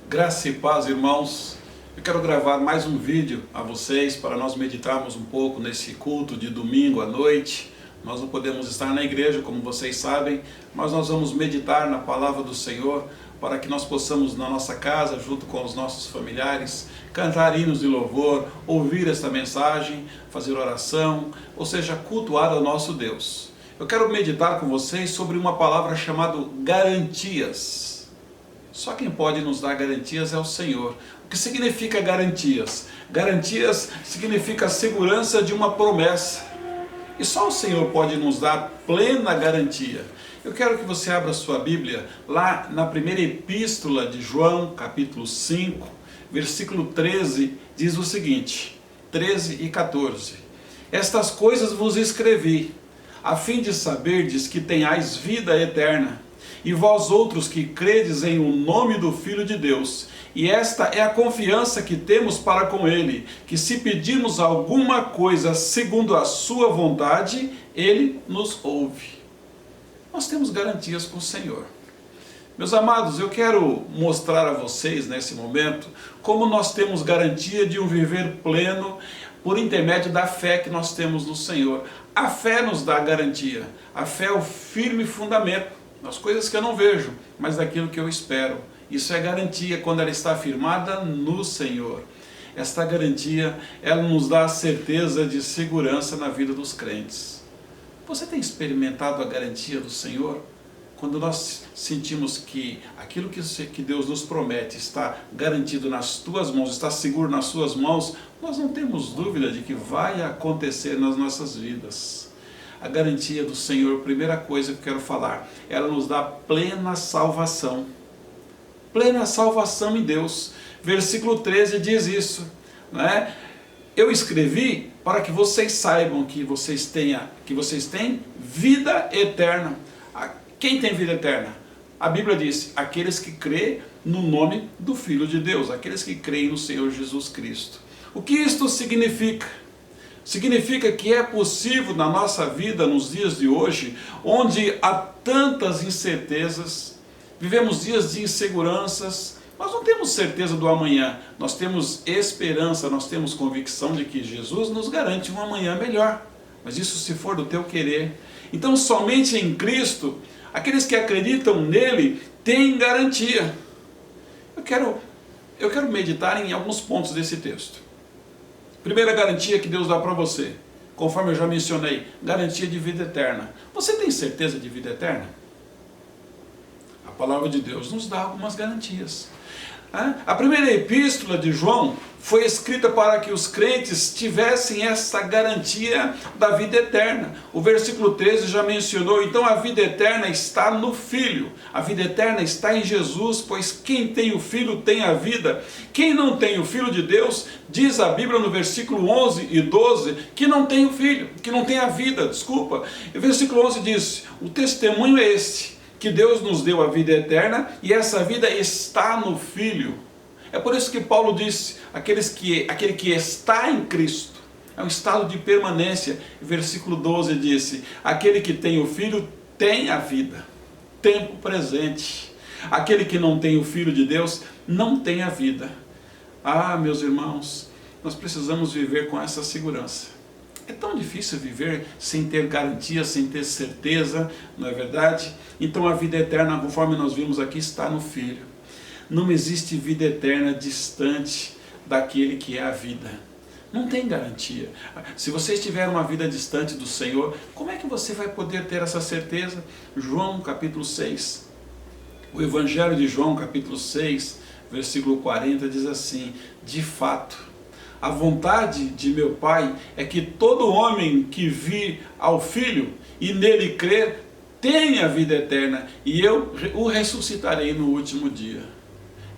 Graça e paz, irmãos. Eu quero gravar mais um vídeo a vocês para nós meditarmos um pouco nesse culto de domingo à noite. Nós não podemos estar na igreja, como vocês sabem, mas nós vamos meditar na palavra do Senhor para que nós possamos, na nossa casa, junto com os nossos familiares, cantar hinos de louvor, ouvir esta mensagem, fazer oração, ou seja, cultuar ao nosso Deus. Eu quero meditar com vocês sobre uma palavra chamada garantias. Só quem pode nos dar garantias é o Senhor. O que significa garantias? Garantias significa a segurança de uma promessa. E só o Senhor pode nos dar plena garantia. Eu quero que você abra sua Bíblia lá na primeira epístola de João, capítulo 5, versículo 13, diz o seguinte, 13 e 14. Estas coisas vos escrevi, a fim de saberdes que tenhais vida eterna. E vós outros que credes em o nome do Filho de Deus, e esta é a confiança que temos para com Ele, que se pedirmos alguma coisa segundo a sua vontade, Ele nos ouve. Nós temos garantias com o Senhor. Meus amados, eu quero mostrar a vocês nesse momento como nós temos garantia de um viver pleno por intermédio da fé que nós temos no Senhor. A fé nos dá garantia, a fé é o firme fundamento das coisas que eu não vejo, mas daquilo que eu espero. Isso é garantia quando ela está firmada no Senhor. Esta garantia, ela nos dá a certeza de segurança na vida dos crentes. Você tem experimentado a garantia do Senhor? Quando nós sentimos que aquilo que Deus nos promete está garantido nas tuas mãos, está seguro nas suas mãos, nós não temos dúvida de que vai acontecer nas nossas vidas. A garantia do Senhor, primeira coisa que eu quero falar, ela nos dá plena salvação. Plena salvação em Deus. Versículo 13 diz isso, né? Eu escrevi para que vocês saibam que vocês têm vida eterna. Quem tem vida eterna? A Bíblia diz, aqueles que crêem no nome do Filho de Deus, aqueles que creem no Senhor Jesus Cristo. O que isto significa? Significa que é possível na nossa vida, nos dias de hoje, onde há tantas incertezas, vivemos dias de inseguranças, nós não temos certeza do amanhã, nós temos esperança, nós temos convicção de que Jesus nos garante um amanhã melhor, mas isso se for do teu querer. Então somente em Cristo, aqueles que acreditam nele, têm garantia. Eu quero meditar em alguns pontos desse texto. Primeira garantia que Deus dá para você, conforme eu já mencionei, garantia de vida eterna. Você tem certeza de vida eterna? A palavra de Deus nos dá algumas garantias. A primeira epístola de João foi escrita para que os crentes tivessem essa garantia da vida eterna. O versículo 13 já mencionou, então a vida eterna está no Filho. A vida eterna está em Jesus, pois quem tem o Filho tem a vida. Quem não tem o Filho de Deus, diz a Bíblia no versículo 11 e 12, que não tem o Filho, que não tem a vida, desculpa. E o versículo 11 diz, o testemunho é este, que Deus nos deu a vida eterna e essa vida está no Filho. É por isso que Paulo disse, aquele que está em Cristo, é um estado de permanência. Versículo 12 disse, aquele que tem o Filho tem a vida, tempo presente. Aquele que não tem o Filho de Deus não tem a vida. Ah, meus irmãos, nós precisamos viver com essa segurança. É tão difícil viver sem ter garantia, sem ter certeza, não é verdade? Então a vida eterna, conforme nós vimos aqui, está no Filho. Não existe vida eterna distante daquele que é a vida. Não tem garantia. Se você estiver uma vida distante do Senhor, como é que você vai poder ter essa certeza? João capítulo 6, o Evangelho de João capítulo 6, versículo 40 diz assim, de fato, a vontade de meu Pai é que todo homem que vir ao Filho e nele crer, tenha vida eterna, e eu o ressuscitarei no último dia.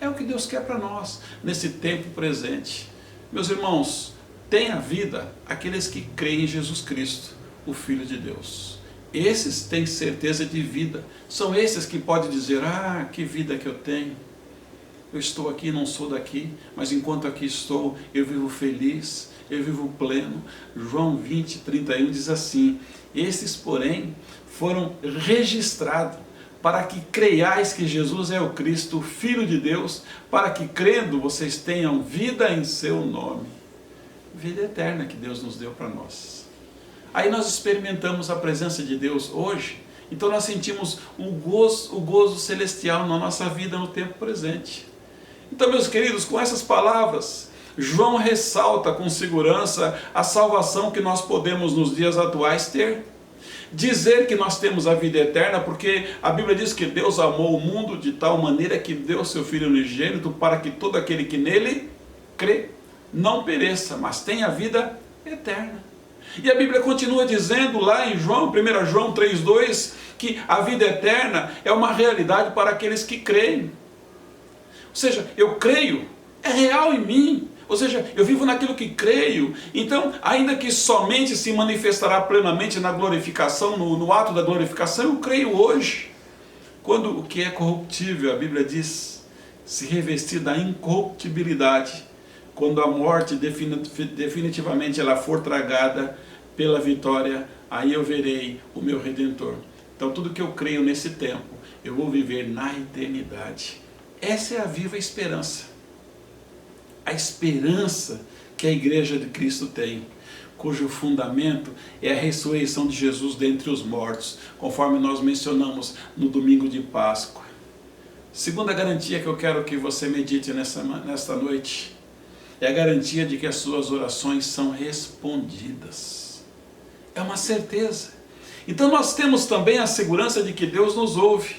É o que Deus quer para nós, nesse tempo presente. Meus irmãos, tenha vida aqueles que creem em Jesus Cristo, o Filho de Deus. Esses têm certeza de vida, são esses que podem dizer, ah, que vida que eu tenho. Eu estou aqui, não sou daqui, mas enquanto aqui estou, eu vivo feliz, eu vivo pleno. João 20, 31 diz assim, esses, porém, foram registrados para que creiais que Jesus é o Cristo, Filho de Deus, para que crendo vocês tenham vida em seu nome. Vida eterna que Deus nos deu para nós. Aí nós experimentamos a presença de Deus hoje, então nós sentimos o gozo celestial na nossa vida no tempo presente. Então, meus queridos, com essas palavras, João ressalta com segurança a salvação que nós podemos nos dias atuais ter. Dizer que nós temos a vida eterna, porque a Bíblia diz que Deus amou o mundo de tal maneira que deu seu Filho unigênito para que todo aquele que nele crê não pereça, mas tenha a vida eterna. E a Bíblia continua dizendo lá em João, 1 João 3,2, que a vida eterna é uma realidade para aqueles que creem. Ou seja, eu creio, é real em mim. Ou seja, eu vivo naquilo que creio. Então, ainda que somente se manifestará plenamente na glorificação, no ato da glorificação, eu creio hoje. Quando o que é corruptível, a Bíblia diz, se revestir da incorruptibilidade, quando a morte definitivamente ela for tragada pela vitória, aí eu verei o meu Redentor. Então, tudo que eu creio nesse tempo, eu vou viver na eternidade. Essa é a viva esperança. A esperança que a Igreja de Cristo tem, cujo fundamento é a ressurreição de Jesus dentre os mortos, conforme nós mencionamos no domingo de Páscoa. Segunda garantia que eu quero que você medite nesta noite, é a garantia de que as suas orações são respondidas. É uma certeza. Então nós temos também a segurança de que Deus nos ouve.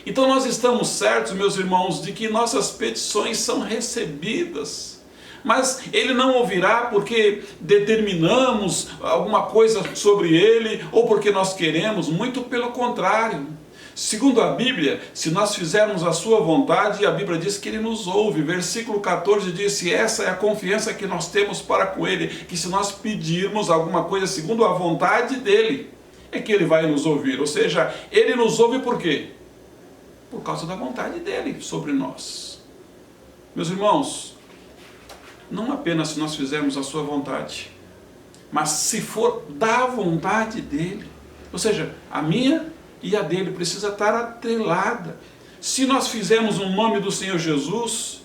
Então nós estamos certos, meus irmãos, de que nossas petições são recebidas. Mas Ele não ouvirá porque determinamos alguma coisa sobre Ele ou porque nós queremos, muito pelo contrário. Segundo a Bíblia, se nós fizermos a sua vontade, a Bíblia diz que Ele nos ouve. Versículo 14 diz, essa é a confiança que nós temos para com Ele, que se nós pedirmos alguma coisa segundo a vontade dEle, é que Ele vai nos ouvir. Ou seja, Ele nos ouve por quê? Por causa da vontade dEle sobre nós. Meus irmãos, não apenas se nós fizermos a sua vontade, mas se for da vontade dEle, ou seja, a minha e a dele precisa estar atrelada. Se nós fizermos o nome do Senhor Jesus,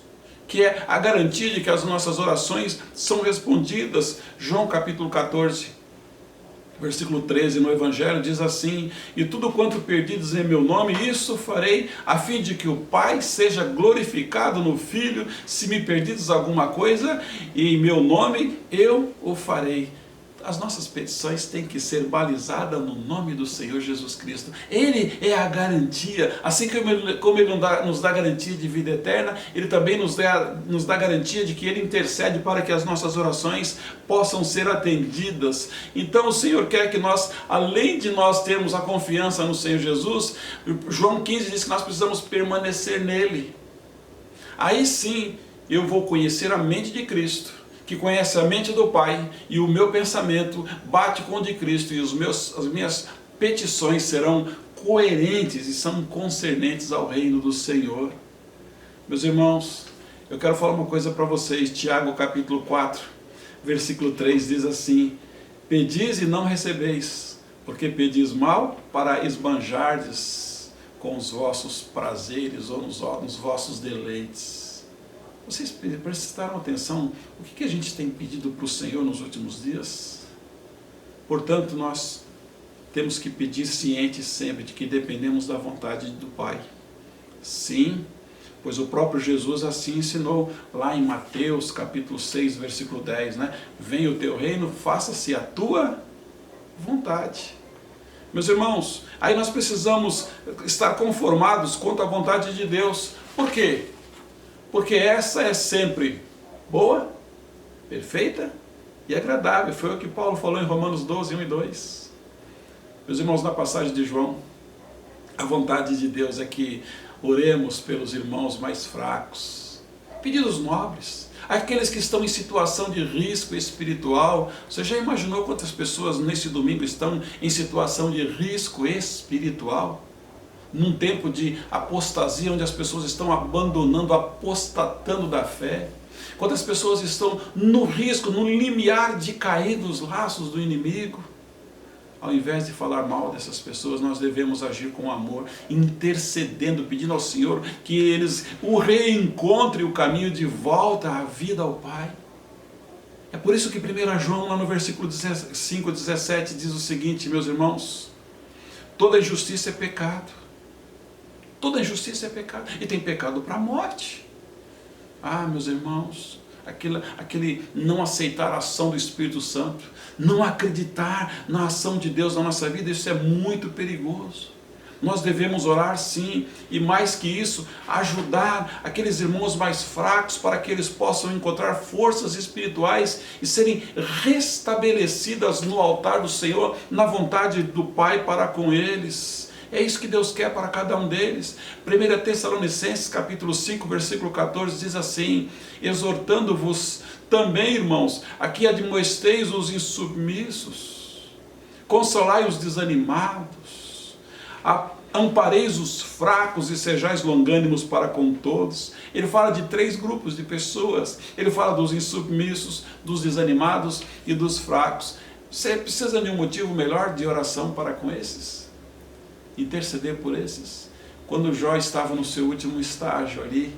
que é a garantia de que as nossas orações são respondidas, João capítulo 14, versículo 13 no Evangelho diz assim, e tudo quanto pedides em meu nome, isso farei, a fim de que o Pai seja glorificado no Filho. Se me pedides alguma coisa, em meu nome, eu o farei. As nossas petições têm que ser balizadas no nome do Senhor Jesus Cristo. Ele é a garantia. Assim como Ele nos dá garantia de vida eterna, Ele também nos dá garantia de que Ele intercede para que as nossas orações possam ser atendidas. Então o Senhor quer que nós, além de nós termos a confiança no Senhor Jesus, João 15 diz que nós precisamos permanecer nele. Aí sim eu vou conhecer a mente de Cristo, que conhece a mente do Pai, e o meu pensamento bate com o de Cristo, e as minhas petições serão coerentes e são concernentes ao reino do Senhor. Meus irmãos, eu quero falar uma coisa para vocês. Tiago capítulo 4, versículo 3 diz assim, pedis e não recebeis, porque pedis mal para esbanjardes com os vossos prazeres ou nos vossos deleites. Vocês prestaram atenção o que a gente tem pedido para o Senhor nos últimos dias? Portanto, nós temos que pedir cientes sempre de que dependemos da vontade do Pai. Sim, pois o próprio Jesus assim ensinou lá em Mateus capítulo 6, versículo 10, né? Venha o teu reino, faça-se a tua vontade. Meus irmãos, aí nós precisamos estar conformados quanto à vontade de Deus. Por quê? Porque essa é sempre boa, perfeita e agradável. Foi o que Paulo falou em Romanos 12, 1 e 2. Meus irmãos, na passagem de João, a vontade de Deus é que oremos pelos irmãos mais fracos, pedidos nobres, aqueles que estão em situação de risco espiritual. Você já imaginou quantas pessoas nesse domingo estão em situação de risco espiritual? Num tempo de apostasia, onde as pessoas estão abandonando, apostatando da fé. Quantas pessoas estão no risco, no limiar de cair dos laços do inimigo. Ao invés de falar mal dessas pessoas, nós devemos agir com amor, intercedendo, pedindo ao Senhor que eles o reencontrem o caminho de volta à vida ao Pai. É por isso que 1 João, lá no versículo 5, 17, diz o seguinte, meus irmãos: toda injustiça é pecado. Toda injustiça é pecado. E tem pecado para a morte. Ah, meus irmãos, aquele não aceitar a ação do Espírito Santo, não acreditar na ação de Deus na nossa vida, isso é muito perigoso. Nós devemos orar sim, e mais que isso, ajudar aqueles irmãos mais fracos para que eles possam encontrar forças espirituais e serem restabelecidas no altar do Senhor, na vontade do Pai para com eles. É isso que Deus quer para cada um deles. 1 Tessalonicenses capítulo 5, versículo 14 diz assim: exortando-vos também, irmãos, a que admoesteis os insubmissos, consolai os desanimados, ampareis os fracos e sejais longânimos para com todos. Ele fala de 3 grupos de pessoas. Ele fala dos insubmissos, dos desanimados e dos fracos. Você precisa de um motivo melhor de oração para com esses? Interceder por esses. Quando Jó estava no seu último estágio ali,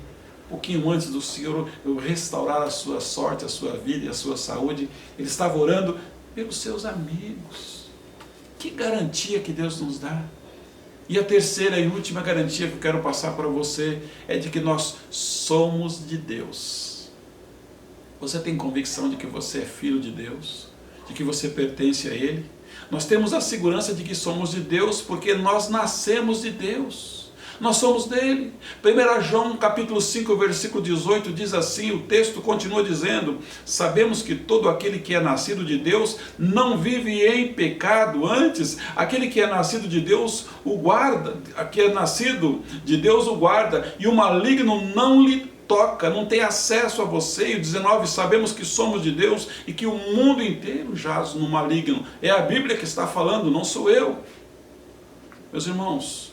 pouquinho antes do Senhor restaurar a sua sorte, a sua vida e a sua saúde, ele estava orando pelos seus amigos. Que garantia que Deus nos dá! E a terceira e última garantia que eu quero passar para você é de que nós somos de Deus. Você tem convicção de que você é filho de Deus? De que você pertence a Ele? Nós temos a segurança de que somos de Deus porque nós nascemos de Deus. Nós somos dele. 1 João capítulo 5, versículo 18 diz assim, o texto continua dizendo: sabemos que todo aquele que é nascido de Deus não vive em pecado, antes aquele que é nascido de Deus o guarda, que é nascido de Deus o guarda, e o maligno não lhe toca, não tem acesso a você. E o 19, sabemos que somos de Deus e que o mundo inteiro jaz no maligno. É a Bíblia que está falando, não sou eu. Meus irmãos,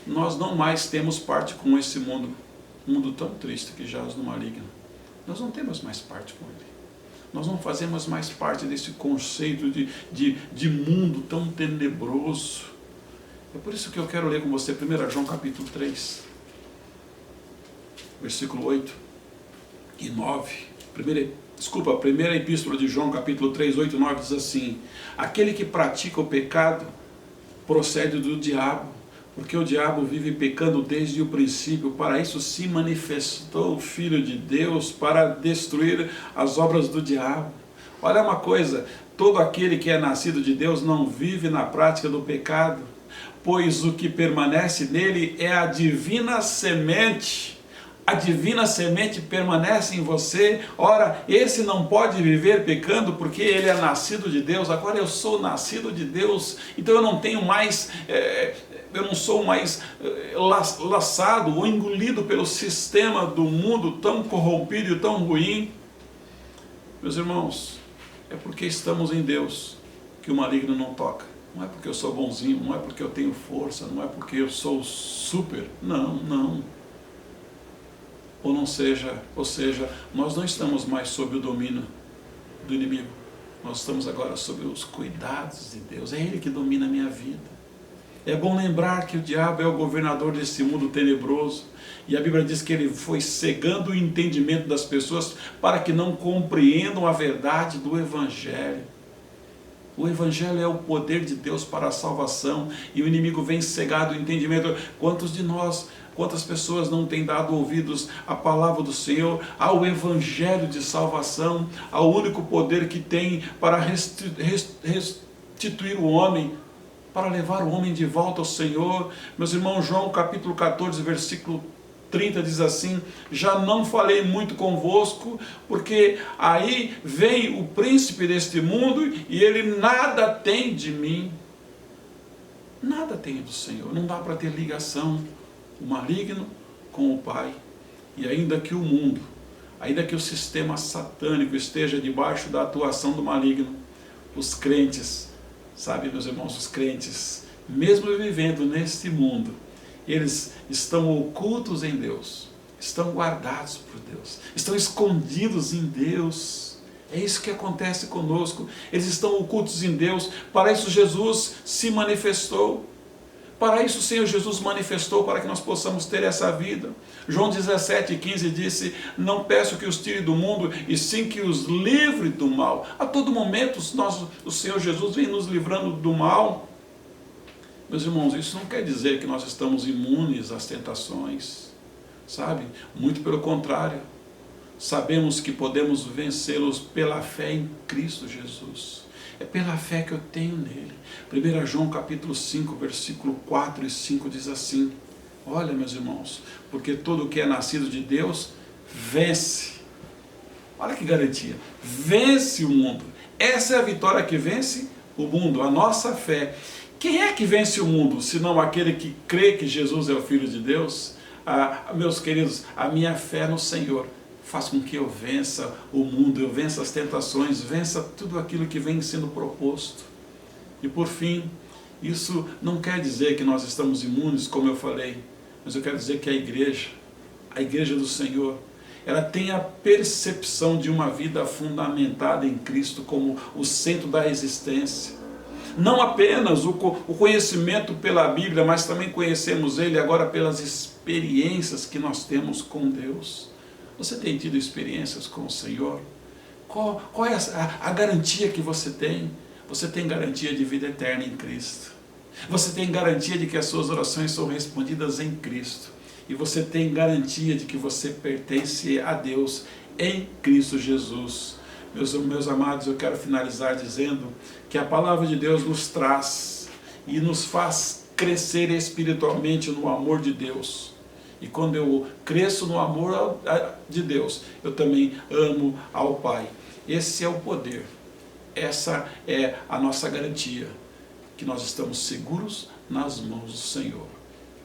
nós não mais temos parte com esse mundo, um mundo tão triste que jaz no maligno. Nós não temos mais parte com ele. Nós não fazemos mais parte desse conceito de mundo tão tenebroso. É por isso que eu quero ler com você 1 João capítulo 3. Versículo 8 e 9. Primeira epístola de João, capítulo 3, 8 e 9 diz assim: aquele que pratica o pecado procede do diabo, porque o diabo vive pecando desde o princípio. Para isso se manifestou o Filho de Deus, para destruir as obras do diabo. Olha uma coisa, todo aquele que é nascido de Deus não vive na prática do pecado, pois o que permanece nele é a divina semente. A divina semente permanece em você. Ora, esse não pode viver pecando porque ele é nascido de Deus. Agora eu sou nascido de Deus, então eu não tenho mais, eu não sou mais laçado ou engolido pelo sistema do mundo tão corrompido e tão ruim. Meus irmãos, é porque estamos em Deus que o maligno não toca. Não é porque eu sou bonzinho, não é porque eu tenho força, não é porque eu sou super. Não. Ou seja, nós não estamos mais sob o domínio do inimigo. Nós estamos agora sob os cuidados de Deus. É Ele que domina a minha vida. É bom lembrar que o diabo é o governador desse mundo tenebroso. E a Bíblia diz que ele foi cegando o entendimento das pessoas para que não compreendam a verdade do Evangelho. O Evangelho é o poder de Deus para a salvação. E o inimigo vem cegado o entendimento. Quantas pessoas não têm dado ouvidos à palavra do Senhor, ao Evangelho de salvação, ao único poder que tem para restituir o homem, para levar o homem de volta ao Senhor. Meus irmãos, João capítulo 14, versículo 30 diz assim: já não falei muito convosco, porque aí vem o príncipe deste mundo e ele nada tem de mim. Nada tem do Senhor, não dá para ter ligação o maligno com o Pai. E ainda que o mundo, ainda que o sistema satânico esteja debaixo da atuação do maligno, os crentes, sabe, meus irmãos, os crentes, mesmo vivendo neste mundo, eles estão ocultos em Deus, estão guardados por Deus, estão escondidos em Deus. É isso que acontece conosco. Eles estão ocultos em Deus. Para isso Jesus se manifestou. Para isso o Senhor Jesus manifestou, para que nós possamos ter essa vida. João 17,15 disse: não peço que os tire do mundo, e sim que os livre do mal. A todo momento o Senhor Jesus vem nos livrando do mal. Meus irmãos, isso não quer dizer que nós estamos imunes às tentações, sabe? Muito pelo contrário. Sabemos que podemos vencê-los pela fé em Cristo Jesus. É pela fé que eu tenho nele. 1 João capítulo 5, versículo 4 e 5 diz assim: olha, meus irmãos, porque todo o que é nascido de Deus vence. Olha que garantia. Vence o mundo. Essa é a vitória que vence o mundo, a nossa fé. Quem é que vence o mundo, senão aquele que crê que Jesus é o Filho de Deus? Meus queridos, a minha fé no Senhor faz com que eu vença o mundo, eu vença as tentações, vença tudo aquilo que vem sendo proposto. E por fim, isso não quer dizer que nós estamos imunes, como eu falei, mas eu quero dizer que a igreja do Senhor, ela tem a percepção de uma vida fundamentada em Cristo como o centro da existência. Não apenas o conhecimento pela Bíblia, mas também conhecemos Ele agora pelas experiências que nós temos com Deus. Você tem tido experiências com o Senhor? Qual é a garantia que você tem? Você tem garantia de vida eterna em Cristo. Você tem garantia de que as suas orações são respondidas em Cristo. E você tem garantia de que você pertence a Deus em Cristo Jesus. Meus amados, eu quero finalizar dizendo que a palavra de Deus nos traz e nos faz crescer espiritualmente no amor de Deus. E quando eu cresço no amor de Deus, eu também amo ao Pai. Esse é o poder. Essa é a nossa garantia, que nós estamos seguros nas mãos do Senhor.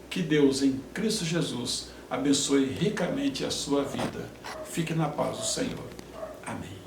Que Deus, em Cristo Jesus, abençoe ricamente a sua vida. Fique na paz do Senhor. Amém.